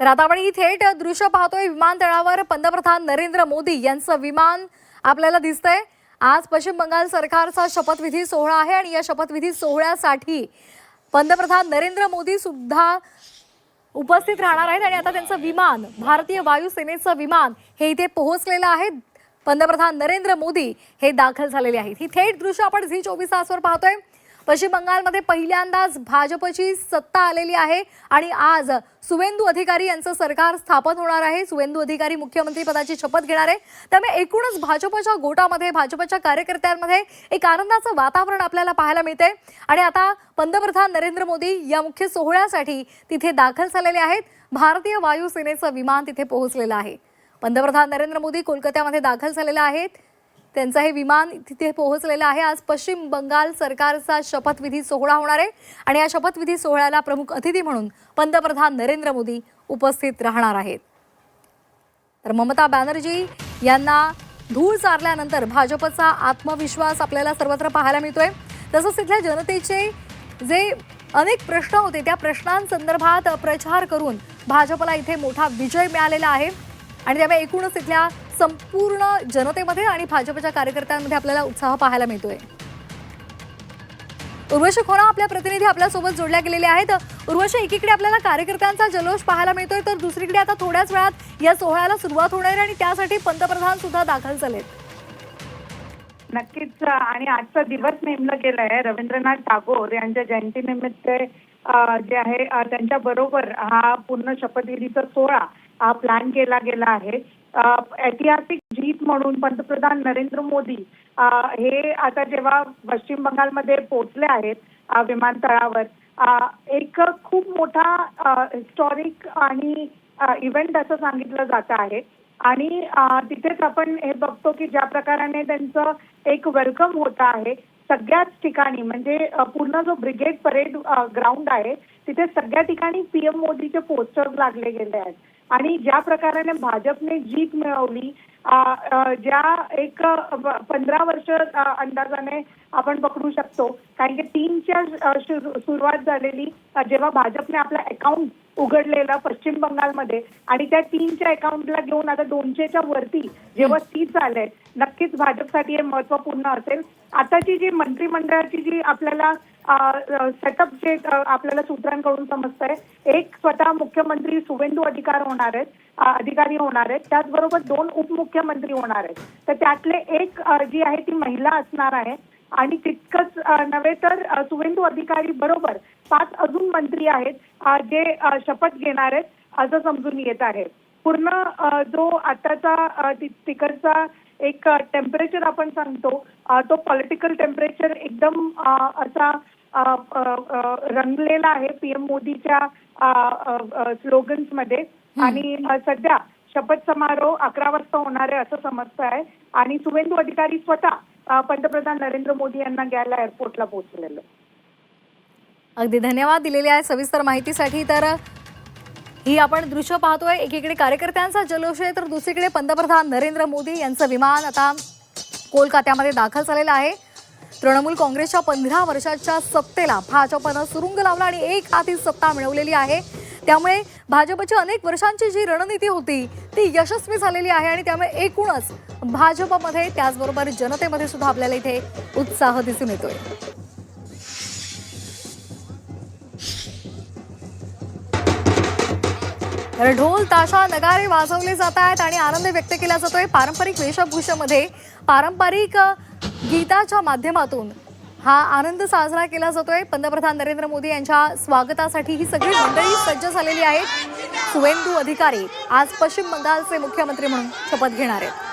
तर आता आपण ही थेट दृश्य पाहतोय विमानतळावर पंतप्रधान नरेंद्र मोदी यांचं विमान आपल्याला दिसतंय। आज पश्चिम बंगाल सरकारचा शपथविधी सोहळा आहे आणि या शपथविधी सोहळ्यासाठी पंतप्रधान नरेंद्र मोदी सुद्धा उपस्थित राहणार आहेत आणि आता त्यांचं विमान भारतीय वायुसेनेचं विमान हे इथे पोहोचलेलं आहे। पंतप्रधान नरेंद्र मोदी हे दाखल झालेले आहेत। ही थेट दृश्य आपण झी24 तासवर पाहतोय। पश्चिम बंगालमध्ये पहिल्यांदाच भाजपची सत्ता आलेली आहे आणि आज सुवेंदू अधिकारी यांचं सरकार स्थापन होणार आहे। सुवेंदू अधिकारी मुख्यमंत्री पदाची शपथ घेणार आहे। त्यामुळे एकूणच भाजपच्या गोटामध्ये भाजपच्या कार्यकर्त्यांमध्ये एक आनंदाचं वातावरण आपल्याला पाहायला मिळते आणि आता पंतप्रधान नरेंद्र मोदी या मुख्य सोहळ्यासाठी तिथे दाखल झालेले आहेत। भारतीय वायुसेनेचं विमान तिथे पोहोचलेलं आहे। पंतप्रधान नरेंद्र मोदी कोलकात्यामध्ये दाखल झालेले आहेत। त्यांचं हे विमान तिथे पोहोचलेलं आहे। आज पश्चिम बंगाल सरकारचा शपथविधी सोहळा होणार आहे आणि या शपथविधी सोहळ्याला प्रमुख अतिथी म्हणून पंतप्रधान नरेंद्र मोदी उपस्थित राहणार आहेत। तर ममता बॅनर्जी यांना धूळ चारल्यानंतर भाजपचा आत्मविश्वास आपल्याला सर्वत्र पाहायला मिळतोय। तसंच इथल्या जनतेचे जे अनेक प्रश्न होते त्या प्रश्नांसंदर्भात प्रचार करून भाजपला इथे मोठा विजय मिळालेला आहे आणि त्यामुळे एकूणच इथल्या संपूर्ण जनतेमध्ये आणि भाजपच्या कार्यकर्त्यांमध्ये आपल्याला उत्साह पाहायला मिळतोय। उर्वशी खोरा आपल्या प्रतिनिधी आपल्या सोबत जोडल्या गेलेले आहेत। उर्वशी, एकीकडे आपल्याला कार्यकर्त्यांचा जल्लोष पाहायला मिळतोय तर दुसरीकडे आता थोड्याच वेळात या सोहळ्याला सुरुवात होणार आहे आणि त्यासाठी पंतप्रधान सुद्धा दाखल झालेत। नक्कीच आणि आजचा दिवस नेमला गेला आहे रवींद्रनाथ टागोर यांच्या जयंतीनिमित्त जे आहे त्यांच्या बरोबर हा पूर्ण शपथविधीचा सोहळा प्लॅन केला गेला आहे। ऐतिहासिक जीत म्हणून पंतप्रधान नरेंद्र मोदी हे आता जेव्हा पश्चिम बंगालमध्ये पोहोचले आहेत विमानतळावर एक खूप मोठा हिस्टॉरिक आणि इव्हेंट असं सांगितलं जात आहे आणि तिथेच आपण हे बघतो की ज्या प्रकाराने त्यांचं एक वेलकम होत आहे सगळ्याच ठिकाणी, म्हणजे पूर्ण जो ब्रिगेड परेड ग्राउंड आहे तिथे सगळ्या ठिकाणी पीएम मोदीचे पोस्टर्स लागले गेले आहेत आणि ज्या प्रकाराने भाजपने जीत मिळवली ज्या एक 15 वर्ष अंदाजाने आपण पकडू शकतो, कारण की 3च्या सुरुवात झालेली जेव्हा भाजपने आपला अकाउंट उघडलेला पश्चिम बंगालमध्ये आणि त्या 3च्या अकाउंटला घेऊन आता 200च्या वरती जेव्हा 30 आलंय, नक्कीच भाजपसाठी हे महत्वपूर्ण असेल। आताची जी मंत्रिमंडळाची जी आपल्याला सेटअप जे आपल्याला सूत्रांकडून समजतंय, एक स्वतः मुख्यमंत्री सुवेंदू अधिकारी होणार आहेत, त्याचबरोबर 2 उपमुख्यमंत्री होणार आहेत। तर त्यातले एक जी आहे ती महिला असणार आहे आणि तितकंच नव्हे तर सुवेंदू अधिकारी बरोबर 5 अजून मंत्री आहेत जे शपथ घेणार आहेत असं समजून येत आहे। पूर्ण जो आताचा तिकडचा एक टेम्परेचर आपण सांगतो तो पॉलिटिकल टेम्परेचर एकदम असा रंगलेला आहे पीएम मोदीच्या स्लोगन्स मध्ये आणि सध्या शपथ समारोह 11 वाजता होणार आहे असं समजतं आहे आणि सुवेंदू अधिकारी स्वतः पंतप्रधान नरेंद्र मोदी यांना घ्यायला एअरपोर्टला पोहोचलेलं। अगदी धन्यवाद दिलेल्या सविस्तर माहितीसाठी। तर ही आपण दृश्य पाहतोय, एकीकडे कार्यकर्त्यांचा जल्लोष आहे तर दुसरीकडे पंतप्रधान नरेंद्र मोदी यांचं विमान आता कोलकात्यामध्ये दाखल झालेलं आहे। तृणमूल काँग्रेसच्या 15 वर्षाच्या सत्तेला भाजपनं सुरुंग लावला आणि एक हाती सत्ता मिळवलेली आहे। त्यामुळे भाजपची अनेक वर्षांची जी रणनीती होती ती यशस्वी झालेली आहे आणि त्यामुळे एकूणच भाजपमध्ये त्याचबरोबर जनतेमध्ये सुद्धा आपल्याला इथे उत्साह दिसून येतोय। तर ढोल ताशा नगारे वाजवले जात आहेत आणि आनंद व्यक्त केला जातोय। पारंपरिक वेशभूषेमध्ये पारंपरिक गीताच्या माध्यमातून हा आनंद साजरा केला जातोय। पंतप्रधान नरेंद्र मोदी यांच्या स्वागतासाठी ही सगळी मंडळी सज्ज झालेली आहेत। सुवेंदू अधिकारी आज पश्चिम बंगालचे मुख्यमंत्री म्हणून शपथ घेणार आहेत।